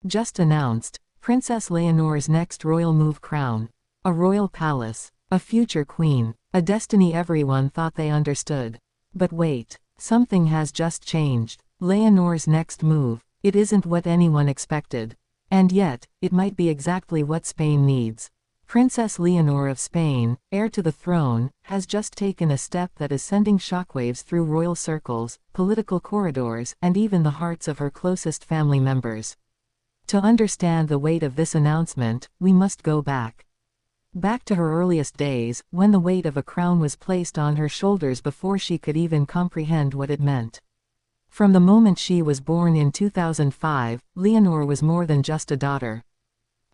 Just announced, Princess Leonor's next royal move: crown. A royal palace. A future queen. A destiny everyone thought they understood. But wait. Something has just changed. Leonor's next move. It isn't what anyone expected. And yet, it might be exactly what Spain needs. Princess Leonor of Spain, heir to the throne, has just taken a step that is sending shockwaves through royal circles, political corridors, and even the hearts of her closest family members. To understand the weight of this announcement, we must go back. Back to her earliest days, when the weight of a crown was placed on her shoulders before she could even comprehend what it meant. From the moment she was born in 2005, Leonor was more than just a daughter.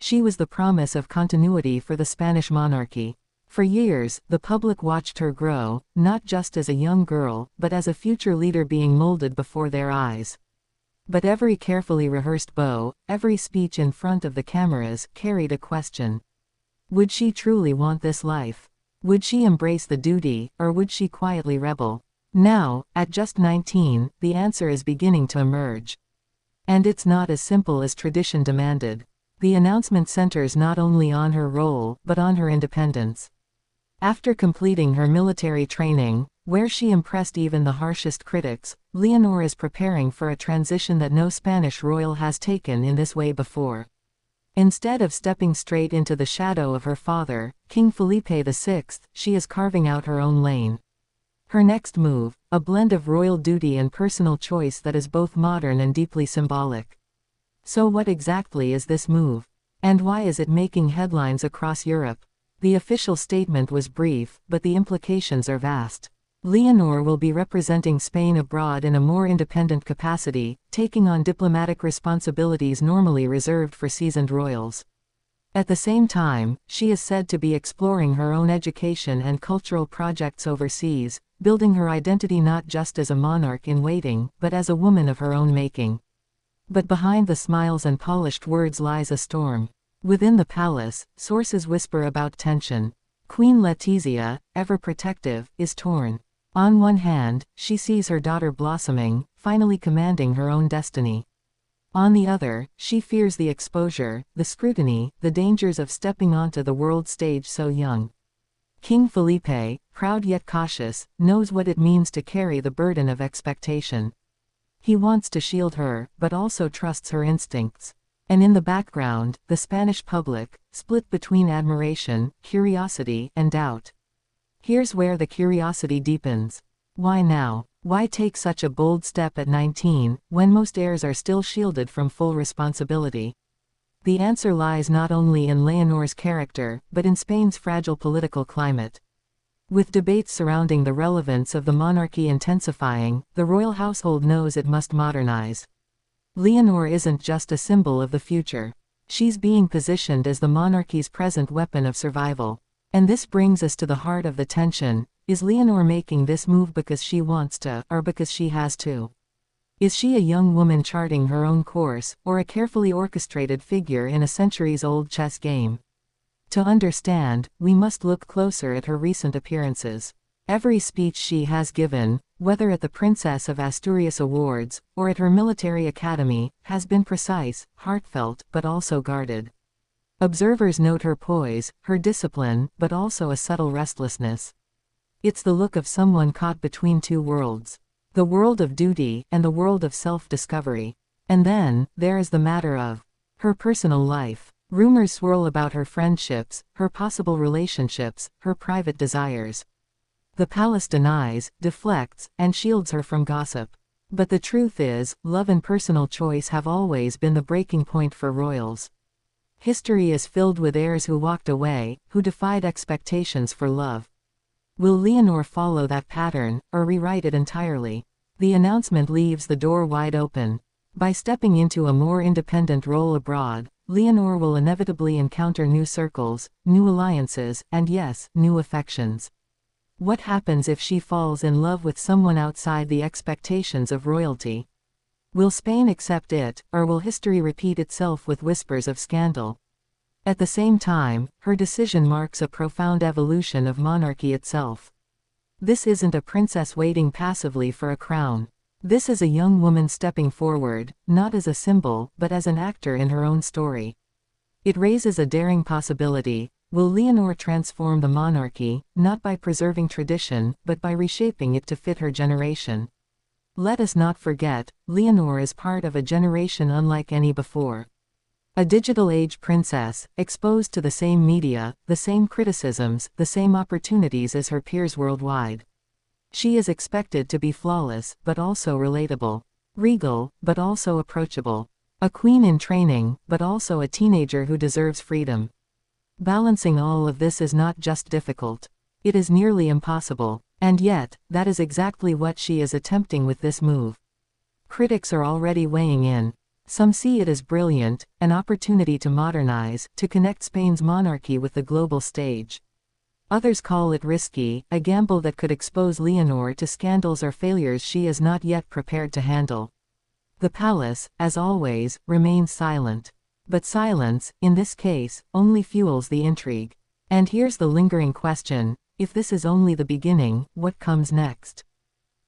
She was the promise of continuity for the Spanish monarchy. For years, the public watched her grow, not just as a young girl, but as a future leader being molded before their eyes. But every carefully rehearsed bow, every speech in front of the cameras, carried a question. Would she truly want this life? Would she embrace the duty, or would she quietly rebel? Now, at just 19, the answer is beginning to emerge. And it's not as simple as tradition demanded. The announcement centers not only on her role, but on her independence. After completing her military training, where she impressed even the harshest critics, Leonor is preparing for a transition that no Spanish royal has taken in this way before. Instead of stepping straight into the shadow of her father, King Felipe VI, she is carving out her own lane. Her next move, a blend of royal duty and personal choice that is both modern and deeply symbolic. So what exactly is this move? And why is it making headlines across Europe? The official statement was brief, but the implications are vast. Leonor will be representing Spain abroad in a more independent capacity, taking on diplomatic responsibilities normally reserved for seasoned royals. At the same time, she is said to be exploring her own education and cultural projects overseas, building her identity not just as a monarch in waiting, but as a woman of her own making. But behind the smiles and polished words lies a storm. Within the palace, sources whisper about tension. Queen Letizia, ever protective, is torn. On one hand, she sees her daughter blossoming, finally commanding her own destiny. On the other, she fears the exposure, the scrutiny, the dangers of stepping onto the world stage so young. King Felipe, proud yet cautious, knows what it means to carry the burden of expectation. He wants to shield her, but also trusts her instincts. And in the background, the Spanish public, split between admiration, curiosity, and doubt. Here's where the curiosity deepens. Why now? Why take such a bold step at 19, when most heirs are still shielded from full responsibility? The answer lies not only in Leonor's character, but in Spain's fragile political climate. With debates surrounding the relevance of the monarchy intensifying, the royal household knows it must modernize. Leonor isn't just a symbol of the future. She's being positioned as the monarchy's present weapon of survival. And this brings us to the heart of the tension. Is Leonor making this move because she wants to, or because she has to? Is she a young woman charting her own course, or a carefully orchestrated figure in a centuries-old chess game? To understand, we must look closer at her recent appearances. Every speech she has given, whether at the Princess of Asturias Awards, or at her military academy, has been precise, heartfelt, but also guarded. Observers note her poise, her discipline, but also a subtle restlessness. It's the look of someone caught between two worlds. The world of duty, and the world of self-discovery. And then, there is the matter of her personal life. Rumors swirl about her friendships, her possible relationships, her private desires. The palace denies, deflects, and shields her from gossip. But the truth is, love and personal choice have always been the breaking point for royals. History is filled with heirs who walked away, who defied expectations for love. Will Leonor follow that pattern, or rewrite it entirely? The announcement leaves the door wide open. By stepping into a more independent role abroad, Leonor will inevitably encounter new circles, new alliances, and yes, new affections. What happens if she falls in love with someone outside the expectations of royalty? Will Spain accept it, or will history repeat itself with whispers of scandal? At the same time, her decision marks a profound evolution of monarchy itself. This isn't a princess waiting passively for a crown. This is a young woman stepping forward, not as a symbol, but as an actor in her own story. It raises a daring possibility. Will Leonor transform the monarchy, not by preserving tradition, but by reshaping it to fit her generation? Let us not forget, Leonor is part of a generation unlike any before. A digital age princess, exposed to the same media, the same criticisms, the same opportunities as her peers worldwide. She is expected to be flawless, but also relatable. Regal, but also approachable. A queen in training, but also a teenager who deserves freedom. Balancing all of this is not just difficult. It is nearly impossible. And yet, that is exactly what she is attempting with this move. Critics are already weighing in. Some see it as brilliant, an opportunity to modernize, to connect Spain's monarchy with the global stage. Others call it risky, a gamble that could expose Leonor to scandals or failures she is not yet prepared to handle. The palace, as always, remains silent. But silence, in this case, only fuels the intrigue. And here's the lingering question: if this is only the beginning, what comes next?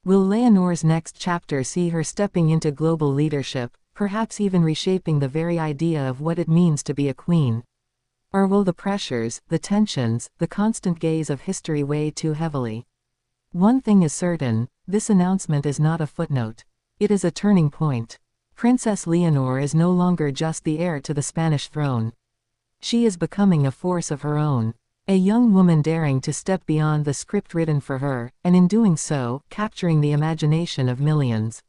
Will Leonor's next chapter see her stepping into global leadership, perhaps even reshaping the very idea of what it means to be a queen? Or will the pressures, the tensions, the constant gaze of history weigh too heavily? One thing is certain: this announcement is not a footnote. It is a turning point. Princess Leonor is no longer just the heir to the Spanish throne. She is becoming a force of her own. A young woman daring to step beyond the script written for her, and in doing so, capturing the imagination of millions.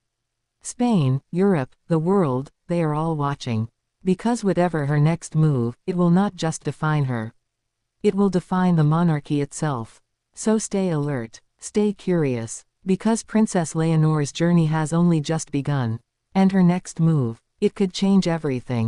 Spain, Europe, the world, they are all watching. Because whatever her next move, it will not just define her. It will define the monarchy itself. So stay alert, stay curious, because Princess Leonor's journey has only just begun. And her next move, it could change everything.